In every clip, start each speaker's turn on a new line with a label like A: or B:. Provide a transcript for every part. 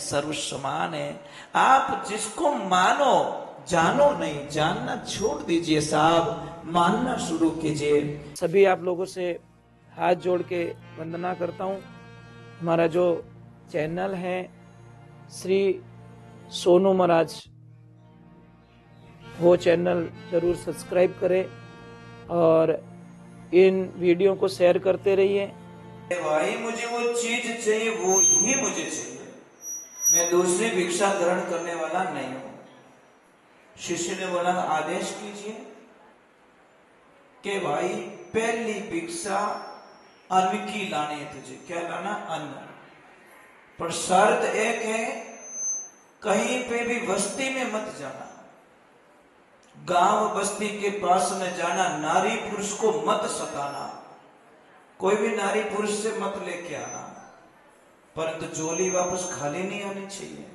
A: सर्व समान है। आप जिसको मानो, जानो नहीं, जानना छोड़ दीजिए साहब, मानना शुरू कीजिए। सभी आप लोगों से हाथ जोड़ के वंदना करता हूँ। हमारा जो चैनल है श्री सोनू महाराज, वो चैनल जरूर सब्सक्राइब करें और इन वीडियो को शेयर करते रहिए। भाई मुझे वो चीज चाहिए, वो ही मुझे चाहिए, मैं दूसरी भिक्षा ग्रहण करने वाला नहीं हूं। शिष्य ने बोला आदेश कीजिए कि भाई पहली भिक्षा अन्न की लानी है तुझे। क्या लाना? अन्न। पर शर्त एक है, कहीं पे भी बस्ती में मत जाना, गांव बस्ती के पास में जाना, नारी पुरुष को मत सताना, कोई भी नारी पुरुष से मत लेके आना, परंतु झोली वापस खाली नहीं आनी चाहिए।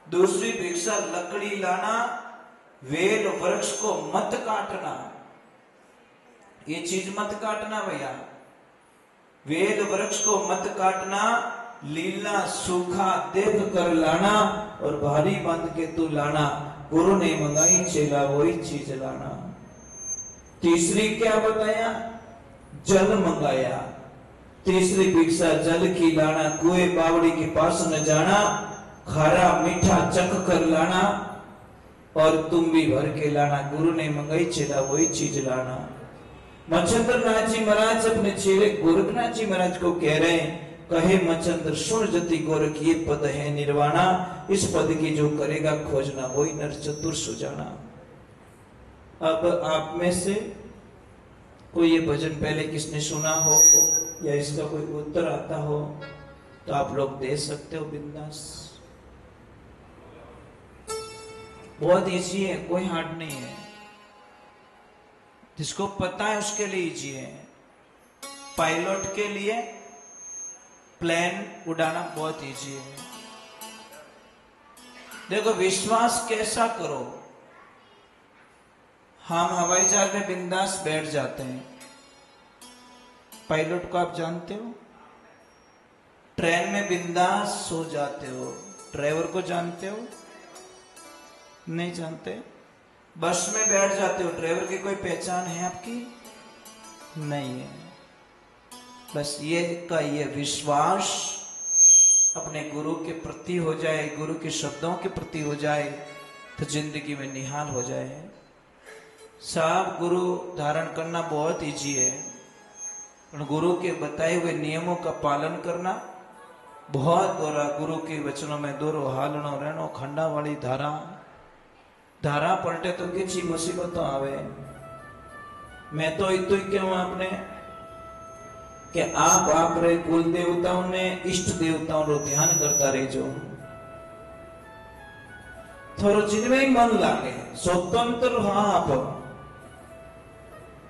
A: दूसरी भिक्षा लकड़ी लाना, वेल वृक्ष को मत काटना, ये चीज मत काटना भैया, वेल वृक्ष को मत काटना, लीला सूखा देख कर लाना और भारी बांध के तू लाना, गुरु ने मंगाई चेला वही चीज लाना। तीसरी क्या बताया? जल मंगाया। तीसरी भिक्षा जल की लाना, कुएं बावड़ी के पास न जाना, खारा मीठा चख कर लाना और तुम भी भर के लाना, गुरु ने मंगाई चेला वही चीज लाना। मच्छिंद्र नाथ जी महाराज अपने चेले गोरखनाथ जी महाराज को कह रहे हैं, कहे मच्छिंद्र सुन जति गोरख ये पद है निर्वाणा, इस पद की जो करेगा खोजना वही नर चतुर सुजाना। अब आप में से कोई ये भजन पहले किसने सुना हो या इसका कोई उत्तर आता हो तो आप लोग दे सकते हो बिंदास। बहुत इजी है, कोई हार्ड नहीं है, जिसको पता है उसके लिए इजी है। पायलट के लिए प्लेन उड़ाना बहुत इजी है। देखो विश्वास कैसा करो, हम हवाई जहाज में बिंदास बैठ जाते हैं, पायलट को आप जानते हो, ट्रेन में बिंदास सो जाते हो, ड्राइवर को जानते हो? नहीं जानते। बस में बैठ जाते हो, ड्राइवर की कोई पहचान है आपकी? नहीं है। बस ये विश्वास अपने गुरु के प्रति हो जाए, गुरु के शब्दों के प्रति हो जाए तो जिंदगी में निहाल हो जाए। साहब गुरु धारण करना बहुत इजी है, पर गुरु के बताए हुए नियमों का पालन करना बहुत दोरा। गुरु के वचनों में दोरो हालनो रहनो खंडा वाली धारा, धारा पलटे तो किसी मुसीबत आवे। मैं तो इतो ही कहूं आपने कि आप रे कुल देवताओं ने इष्ट देवताओं रो ध्यान करता रहो, थोड़ा जिनमें ही मन लागे, स्वतंत्र हाँ आप,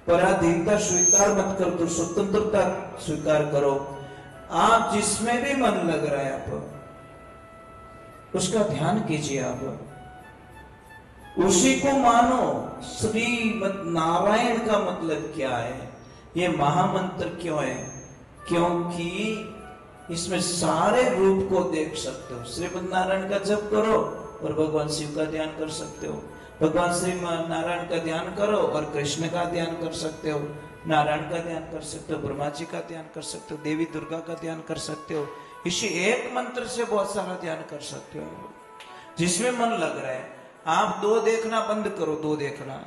A: पराधीनता स्वीकार मत कर दो, स्वतंत्रता स्वीकार करो। आप जिसमें भी मन लग रहा है आप उसका ध्यान कीजिए, आप उसी को मानो। श्रीमद नारायण का मतलब क्या है? ये महामंत्र क्यों है? क्योंकि इसमें सारे रूप को देख सकते हो। श्रीमद नारायण का जप करो और भगवान शिव का ध्यान कर सकते हो, भगवान श्री नारायण का ध्यान करो और कृष्ण का ध्यान कर सकते हो, नारायण का ध्यान कर सकते हो, ब्रह्मा जी का ध्यान कर सकते हो, देवी दुर्गा का ध्यान कर सकते हो। इसी एक मंत्र से बहुत सारा ध्यान कर सकते हो जिसमें मन लग रहा है। आप दो देखना बंद करो, दो देखना,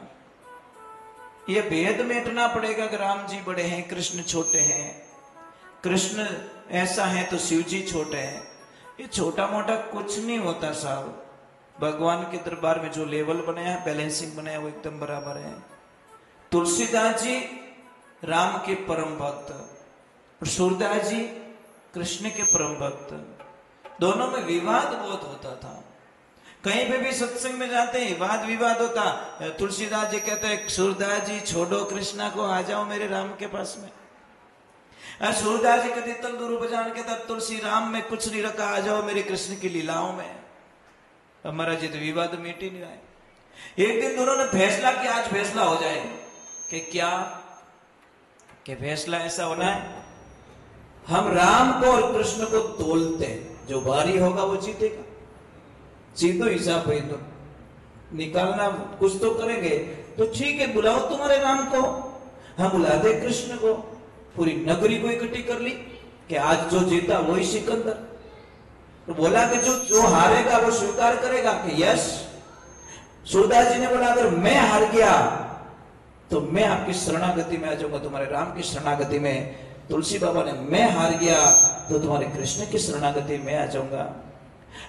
A: ये भेद मेटना पड़ेगा कि राम जी बड़े हैं, कृष्ण छोटे हैं, कृष्ण ऐसा है तो शिव जी छोटे हैं। ये छोटा मोटा कुछ नहीं होता साहब। भगवान के दरबार में जो लेवल बनाया है, बैलेंसिंग बनाया है, वो एकदम बराबर है। तुलसीदास जी राम के परम भक्त और सूरदास जी कृष्ण के परम भक्त, दोनों में विवाद बहुत होता था। कहीं पे भी सत्संग में जाते हैं वाद विवाद होता, तुलसीदास जी कहते हैं सूरदास जी छोड़ो कृष्णा को, आ जाओ मेरे राम के पास में। सूरदास जी कहते तंदूर बजान के तब तुलसी राम में कुछ नहीं रखा, आ जाओ मेरे कृष्ण की लीलाओं में। हमारा जी तो विवाद मिट ही नहीं आए। एक दिन दोनों ने फैसला किया, आज फैसला हो जाए कि क्या, कि फैसला ऐसा होना है हम राम को और कृष्ण को तोलते हैं, जो भारी होगा वो जीतेगा। सीधो हिसाब है तो निकालना कुछ तो करेंगे। तो ठीक है, बुलाओ तुम्हारे राम को, हम बुला दे कृष्ण को। पूरी नगरी को इकट्ठी कर ली कि आज जो जीता वही सिकंदर। तो बोला कि जो हारेगा वो स्वीकार करेगा कि यस। सूरदास जी ने बोला अगर मैं हार गया तो मैं आपकी शरणागति में आ जाऊंगा, तुम्हारे राम की शरणागति में। तुलसी बाबा ने मैं हार गया तो तुम्हारे कृष्ण की शरणागति में आ जाऊंगा।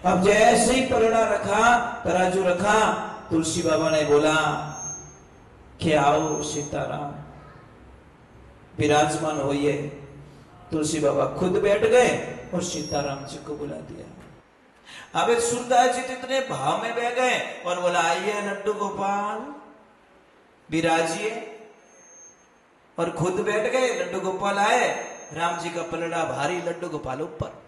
A: अब जैसे ही पलड़ा रखा, तराजू रखा, तुलसी बाबा ने बोला कि आओ सीताराम विराजमान होइए। तुलसी बाबा खुद बैठ गए और सीताराम जी को बुला दिया। अब सूरदास जी इतने भाव में बह गए और बोला आइए लड्डू गोपाल विराजिए, और खुद बैठ गए। लड्डू गोपाल आए, राम जी का पलड़ा भारी, लड्डू गोपाल ऊपर।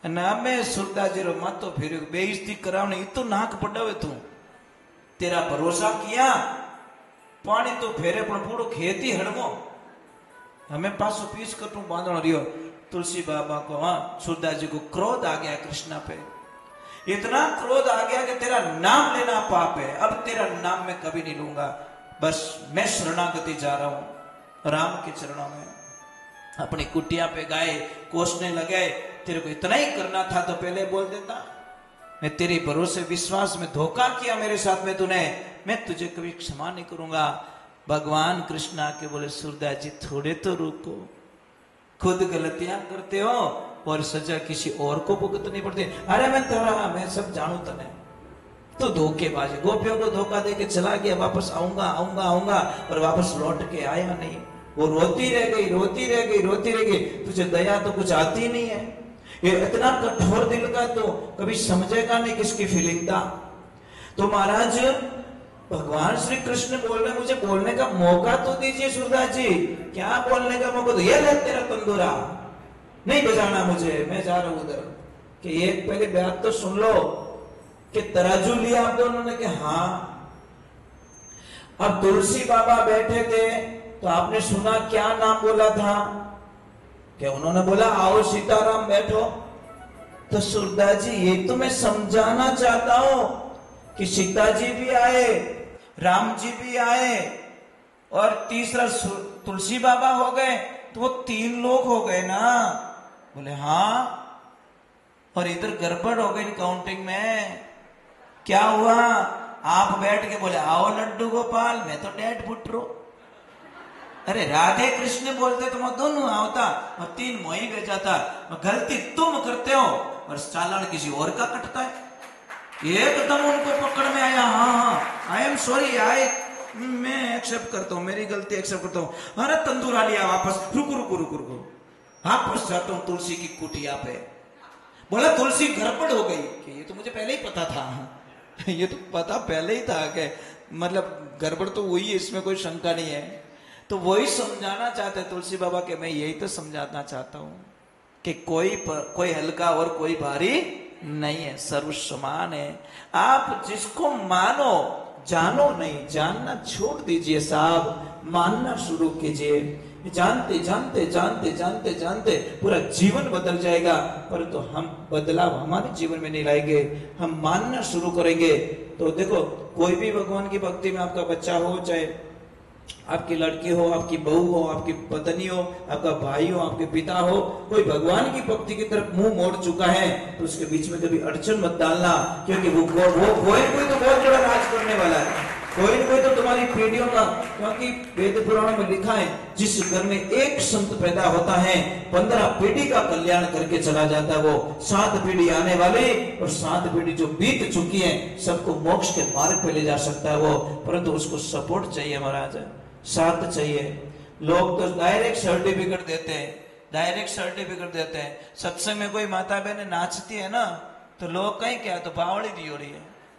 A: ना मैं सूरदास जी रो मत तो फिर बेइज्जती करावने तो नाक पड़ावे तू, तेरा भरोसा किया पानी तो फेरे पण पूरो खेती हड़मो, हमें पासो पीस कटू बांधण रियो। तुलसी बाबा को, हाँ, सूरदास जी को क्रोध आ गया कृष्णा पे। इतना क्रोध आ गया कि तेरा नाम लेना पाप है, अब तेरा नाम मैं कभी नहीं लूंगा, बस मैं शरणागति जा रहा हूं राम के चरणों में। अपनी कुटिया पे गए, कोसने लगे, तेरे को इतना ही करना था तो पहले बोल देता। मैं तेरे भरोसे विश्वास में धोखा किया मेरे साथ में तूने, मैं तुझे कभी क्षमा नहीं करूंगा। भगवान कृष्ण आके बोले सूरदास जी थोड़े तो रुको, खुद गलतियां करते हो और सजा किसी और को भुगतनी पड़ती। अरे मैं सब जानू तने, तो धोखेबाज, गोपियों को धोखा दे के चला गया, वापस आऊंगा आऊंगा आऊंगा, और वापस लौट के आया नहीं। वो रोती रह गई, रोती रह गई, रोती रह गई। तुझे दया तो कुछ आती नहीं है, ये इतना कठोर दिल का तो कभी समझेगा नहीं किसकी फीलिंग था। तो महाराज भगवान श्री कृष्ण बोल रहे, मुझे बोलने का मौका तो दीजिए सूरदास जी। क्या बोलने का मौका? तो ये ले तेरा तंदूरा, नहीं बजाना मुझे, मैं जा रहा हूं उधर। कि एक पहले बात तो सुन लो कि तराजू लिया आप दोनों ने कि हाँ। अब तुलसी बाबा बैठे थे तो आपने सुना क्या नाम बोला था? कि उन्होंने बोला आओ सीताराम बैठो। तो सूरदास जी ये तो मैं समझाना चाहता हूं कि सीता जी भी आए, राम जी भी आए और तीसरा तुलसी बाबा हो गए, तो वो 3 लोग हो गए ना। बोले हाँ, और इधर गड़बड़ हो गई काउंटिंग में। क्या हुआ? आप बैठ के बोले आओ लड्डू गोपाल, मैं तो डेड पुटरो। अरे राधे कृष्ण बोलते तो मैं दोनों आवता और 3 मोही भेजा था। गलती तुम करते हो और चालान किसी और का कटता है। एकदम उनको पकड़ में आया, हाँ आई एम सॉरी, मैं एक्सेप्ट करता हूँ, मेरी गलती एक्सेप्ट करता हूँ। अरे तंदूरा लिया वापस, रुको रुको रुको रुको, वापस जाता हूँ तुलसी की कुटिया पे। बोला तुलसी गड़बड़ हो गई। कि ये तो मुझे पहले ही पता था ये तो पता पहले ही था कि मतलब गड़बड़ तो हुई है, इसमें कोई शंका नहीं है। तो वही समझाना चाहते तुलसी बाबा के, मैं यही तो समझाना चाहता हूँ कि कोई हल्का और कोई भारी नहीं है, सर्व समान है। आप जिसको मानो, जानो नहीं, जानना छोड़ दीजिए साहब, मानना शुरू कीजिए। जानते जानते जानते जानते जानते पूरा जीवन बदल जाएगा। परंतु तो हम बदलाव हमारे जीवन में नहीं लाएंगे, हम मानना शुरू करेंगे। तो देखो, कोई भी भगवान की भक्ति में आपका बच्चा हो, चाहे आपकी लड़की हो, आपकी बहू हो, आपकी पत्नी हो, आपका भाई हो, आपके पिता हो, कोई भगवान की भक्ति की तरफ मुंह मोड़ चुका है तो उसके बीच में कभी अड़चन मत डालना, क्योंकि वो कोई तो बहुत बड़ा राज करने वाला है, कोई तो तुम्हारी पीढ़ियों का। क्योंकि वेद पुराणों में लिखा है जिस घर में एक संत पैदा होता है 15 पीढ़ी का कल्याण करके चला जाता है। वो 7 पीढ़ी आने वाली और 7 पीढ़ी जो बीत चुकी है सबको मोक्ष के मार्ग पे ले जा सकता है वो। परंतु उसको सपोर्ट चाहिए महाराज, साथ चाहिए। लोग तो डायरेक्ट सर्टिफिकेट देते हैं, डायरेक्ट सर्टिफिकेट देते हैं। सत्संग में कोई माता बहन नाचती है ना तो लोग कहीं क्या तो बावड़ी दी हो रही है,